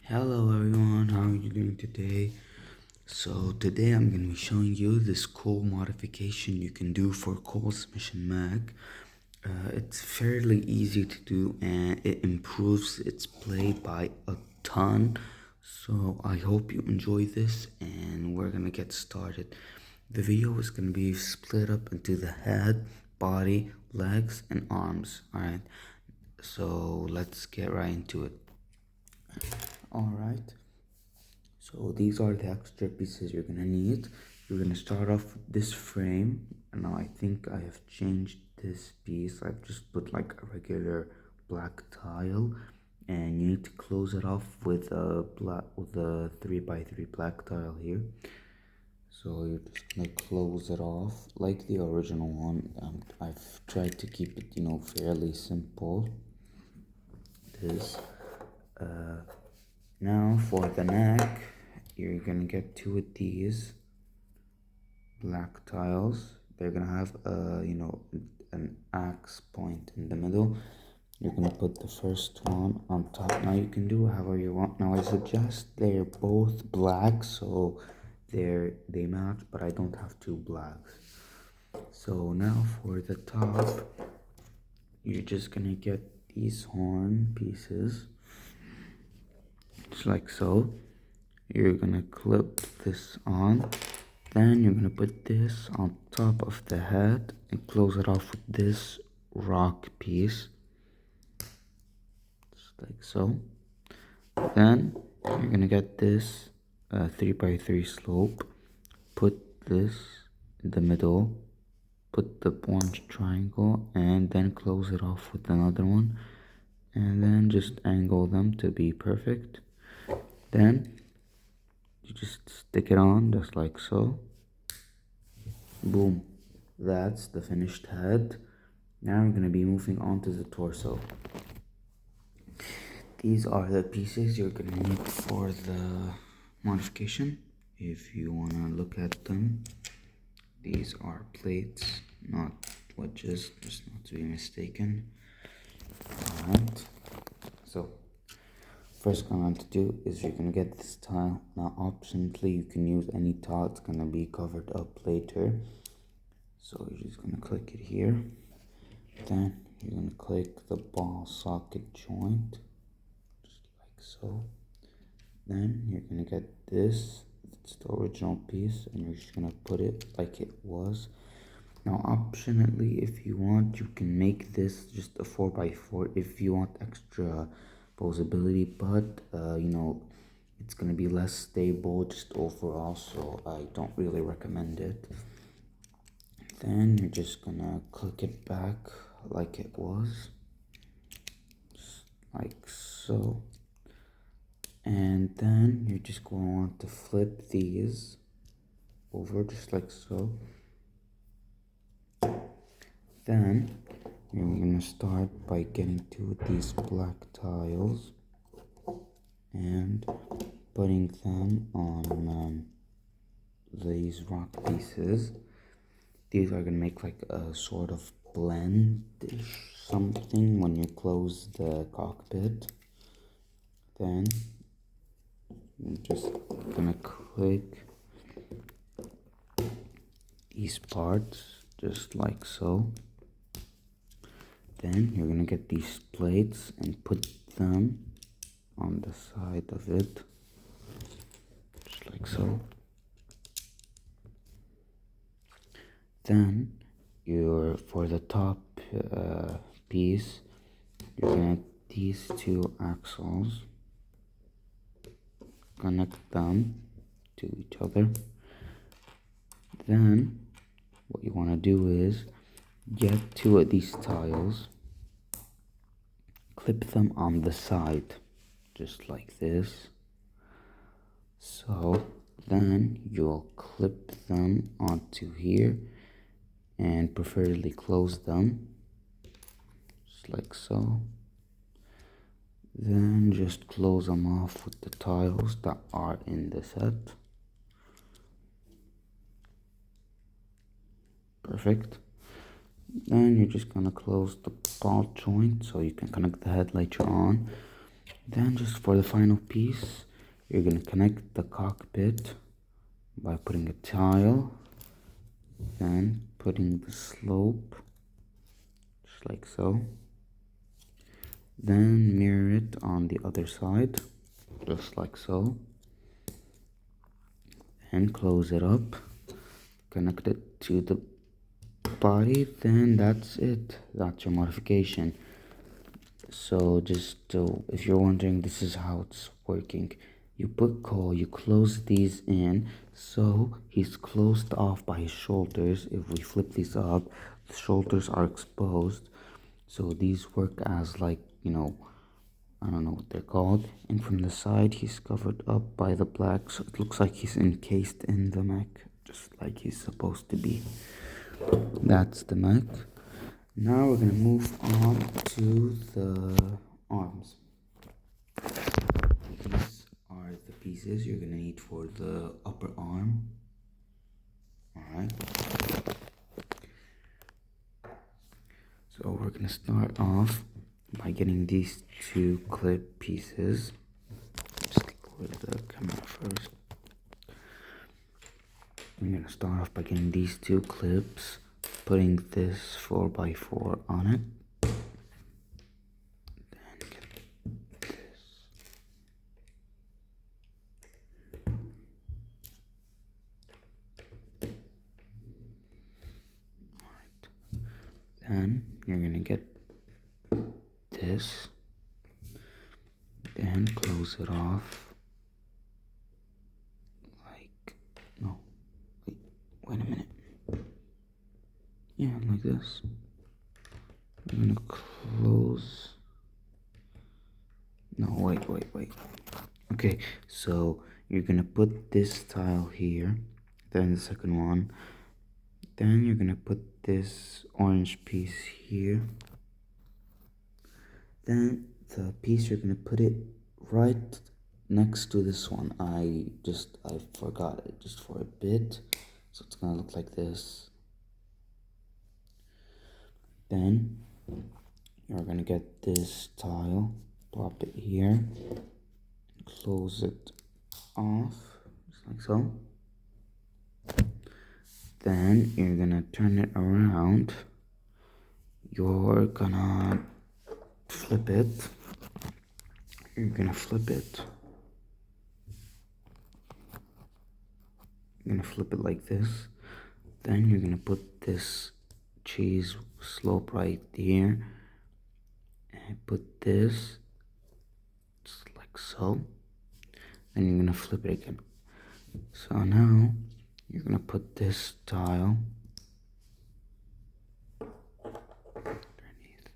Hello everyone, how are you doing today? So today I'm going to be showing you this cool modification you can do for Cole's Mission Mag. It's fairly easy to do and it improves its play by a ton. So I hope you enjoy this and we're going to get started. The video is going to be split up into the head, body, legs, and arms. Alright, so let's get right into it. Alright. So these are the extra pieces you're gonna need. You're gonna start off with this frame. And now I think I have changed this piece. I've just put like a regular black tile, and you need to close it off with a 3x3 black tile here. So you're just gonna close it off like the original one. I've tried to keep it, fairly simple. This. Now for the neck, you're gonna get two of these black tiles. They're gonna have an axe point in the middle. You're gonna put the first one on top. Now you can do however you want. Now I suggest they're both black so they match, but I don't have two blacks. So now for the top, you're just gonna get these horn pieces, just like so. You're gonna clip this on, then you're gonna put this on top of the head and close it off with this rock piece, just like so. Then you're gonna get this 3x3 slope, put this in the middle, put the orange triangle, and then close it off with another one, and then just angle them to be perfect. Then you just stick it on just like so. Boom. That's the finished head. Now we're going to be moving on to the torso. These are the pieces you're going to need for the modification. If you want to look at them, these are plates, not wedges, just not to be mistaken. Alright, so first thing I'm going to do is you're going to get this tile. Now optionally you can use any tile, it's going to be covered up later. So you're just going to click it here. Then you're going to click the ball socket joint, just like so. Then you're going to get this, it's the original piece, and you're just going to put it like it was. Now optionally, if you want, you can make this just a 4x4 if you want extra posability, but it's going to be less stable just overall, so I don't really recommend it. Then you're just gonna click it back like it was, just like so. And then you're just going to want to flip these over just like so. Then you're gonna start by getting two of these black tiles and putting them on these rock pieces. These are gonna make like a sort of blend-ish something when you close the cockpit. Then you're just gonna click these parts just like so. Then you're gonna get these plates and put them on the side of it, just like so. Then for the top piece, you're gonna get these two axles, connect them to each other. Then what you want to do is get two of these tiles, clip them on the side just like this. So then you'll clip them onto here and preferably close them just like so. Then just close them off with the tiles that are in the set. Perfect. Then you're just gonna close the ball joint so you can connect the head later on. Then just for the final piece, you're gonna connect the cockpit by putting a tile, then putting the slope, just like so. Then mirror it on the other side, just like so. And close it up, connect it to the body, then that's it. That's your modification. So if you're wondering, this is how it's working. You put coal, you close these in, so he's closed off by his shoulders. If we flip these up, the shoulders are exposed, so these work as like, I don't know what they're called. And from the side, he's covered up by the black, so it looks like he's encased in the mech, just like he's supposed to be. That's the mech. Now we're gonna move on to the arms. These are the pieces you're gonna need for the upper arm. Alright. So we're gonna start off by getting these two clip pieces. Just lower the camera first. I'm gonna start off by getting these two clips, putting this 4x4 on it. Then get this. Alright. Then you're gonna get this, then close it off. No, wait a minute. Yeah, like this. I'm gonna close. No, wait. Okay, so you're gonna put this tile here, then the second one. Then you're gonna put this orange piece here. Then the piece you're gonna put it right next to this one. I forgot it just for a bit, so it's gonna look like this. Then you're gonna get this tile, plop it here, close it off, just like so. Then you're gonna turn it around. You're gonna flip it. You're gonna flip it. You're gonna flip it like this. Then you're gonna put this cheese slope right here. And put this just like so. Then you're gonna flip it again. So now you're gonna put this tile underneath.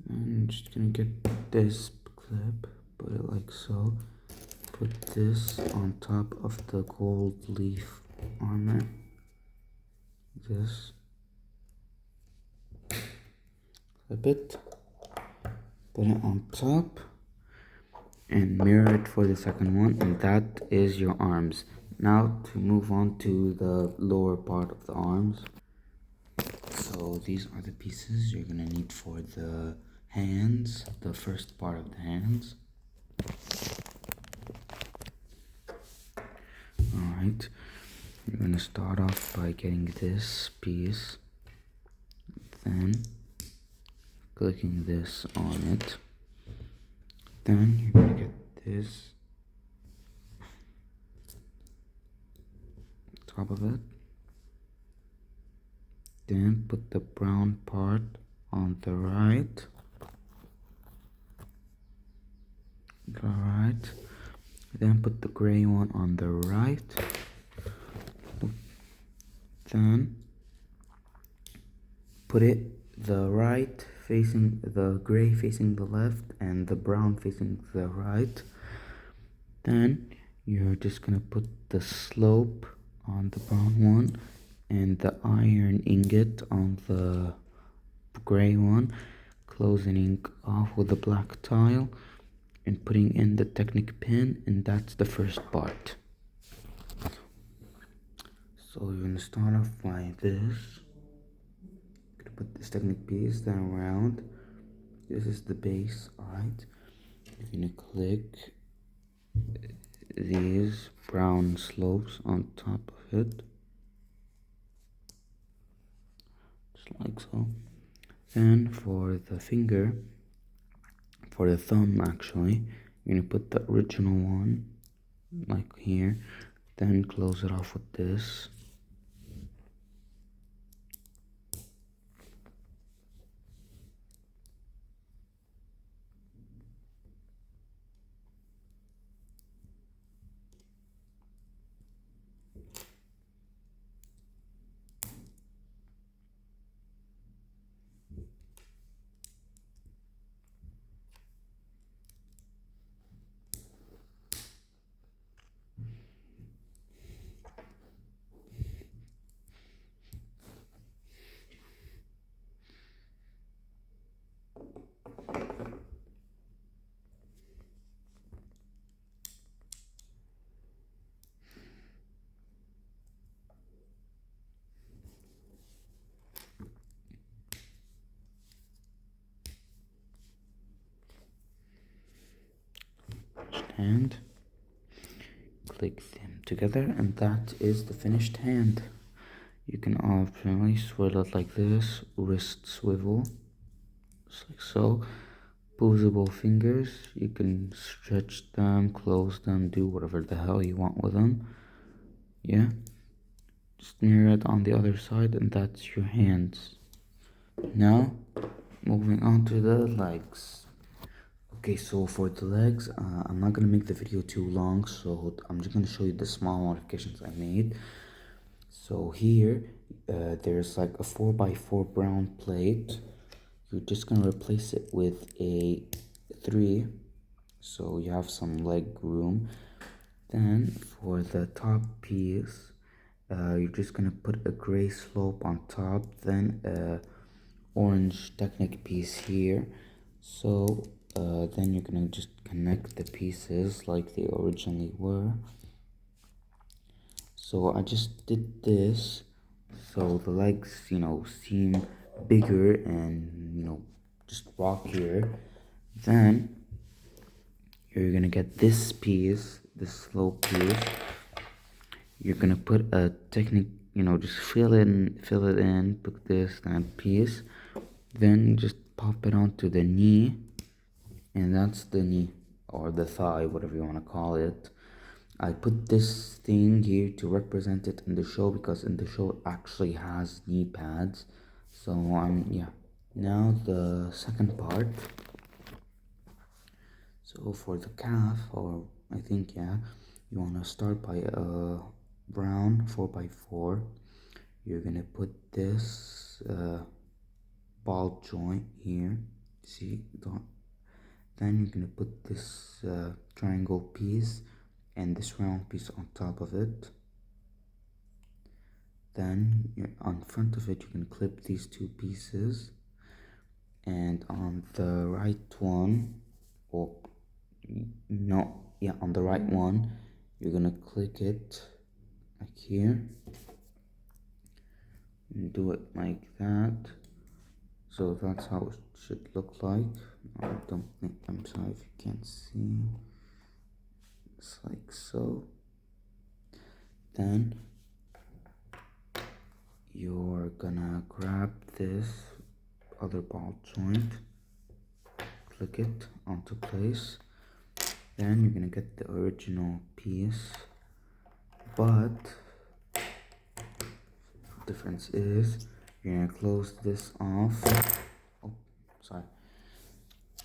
I'm just gonna get this clip, put it like so. Put this on top of the gold leaf armor. This. Flip it. Put it on top. And mirror it for the second one. And that is your arms. Now to move on to the lower part of the arms. So these are the pieces you're gonna need for the hands, the first part of the hands. Alright, you're gonna start off by getting this piece, then clicking this on it, then you're gonna get this top of it, then put the brown part on the right, then put the gray one on the right, then put it the right facing the gray facing the left and the brown facing the right. Then you're just gonna put the slope on the brown one and the iron ingot on the gray one, closing off with the black tile and putting in the Technic pin, and that's the first part. So you're gonna start off by this. Gonna put this Technic piece down around. This is the base, alright. You're gonna click these brown slopes on top of it, just like so. Then for the finger, for the thumb actually, you're gonna put the original one like here, then close it off with this. And click them together, and that is the finished hand. You can optionally swivel it like this, wrist swivel, just like so. Posable fingers, you can stretch them, close them, do whatever the hell you want with them. Yeah, just mirror it on the other side, and that's your hands. Now, moving on to the legs. Okay, so for the legs, I'm not gonna make the video too long, so I'm just gonna show you the small modifications I made. So here, there's like a 4x4 brown plate. You're just gonna replace it with a 3, so you have some leg room. Then for the top piece, you're just gonna put a gray slope on top, then a orange Technic piece here. So then you're gonna just connect the pieces like they originally were. So I just did this so the legs, seem bigger and, just rockier. Then you're gonna get this piece, this slope piece. You're gonna put a Technic, just fill it in, put this, that piece. Then just pop it onto the knee, and that's the knee or the thigh, whatever you want to call it. I put this thing here to represent it in the show because in the show it actually has knee pads. So yeah. Now the second part. So for the calf, or I think yeah, you want to start by a brown 4x4. You're gonna put this ball joint here. See, then you're gonna put this triangle piece and this round piece on top of it. Then on front of it you can clip these two pieces, and on the right one, or no, yeah, on the right one you're gonna click it like here, and do it like that. So that's how it should look like. I don't think, I'm sorry if you can't see. It's like so. Then you're gonna grab this other ball joint, click it onto place. Then you're gonna get the original piece, but the difference is you're gonna close this off. Oh, sorry.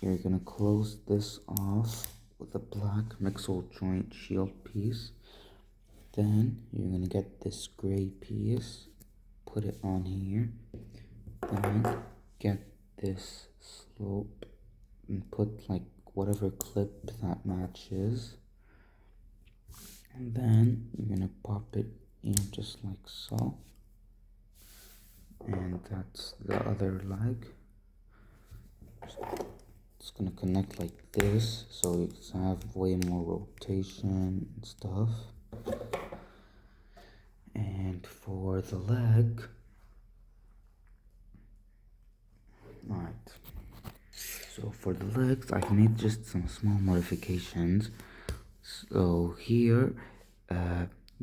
You're gonna close this off with a black mixel joint shield piece. Then you're gonna get this gray piece, put it on here, then get this slope and put like whatever clip that matches, and then you're gonna pop it in just like so, and that's the other leg. It's gonna connect like this, so it's have way more rotation and stuff. And for the leg, right, so for the legs I made just some small modifications. So here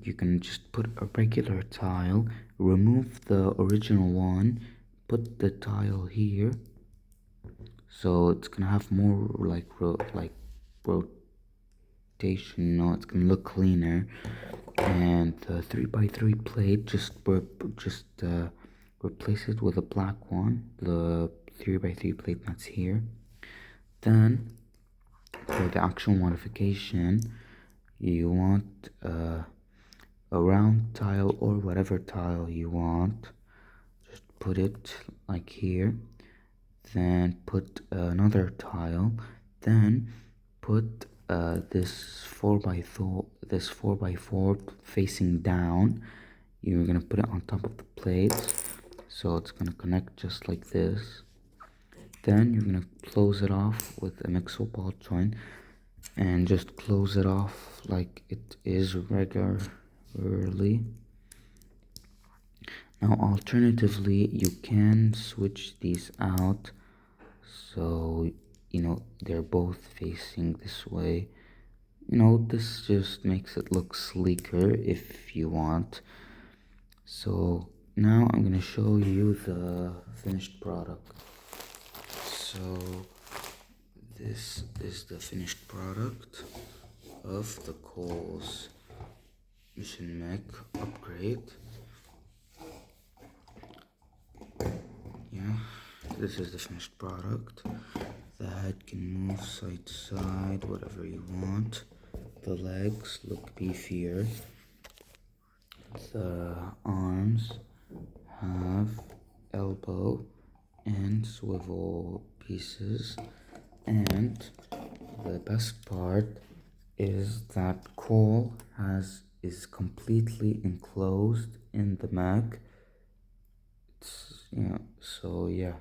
you can just put a regular tile, remove the original one, put the tile here, so it's gonna have more like rotation, it's gonna look cleaner. And the 3x3 plate, just replace it with a black one, the 3x3 plate that's here. Then for the actual modification, you want a round tile or whatever tile you want, just put it like here, then put another tile, then put this 4x4 facing down. You're gonna put it on top of the plate, so it's gonna connect just like this. Then you're gonna close it off with a mixer ball joint and just close it off like it is regularly. Now alternatively, you can switch these out so they're both facing this way. This just makes it look sleeker if you want. So now I'm gonna show you the finished product. So this is the finished product of the Coles Mission Mech upgrade. Yeah, this is the finished product. The head can move side to side, whatever you want. The legs look beefier. The arms have elbow and swivel pieces, and the best part is that Cole is completely enclosed in the mag. So yeah.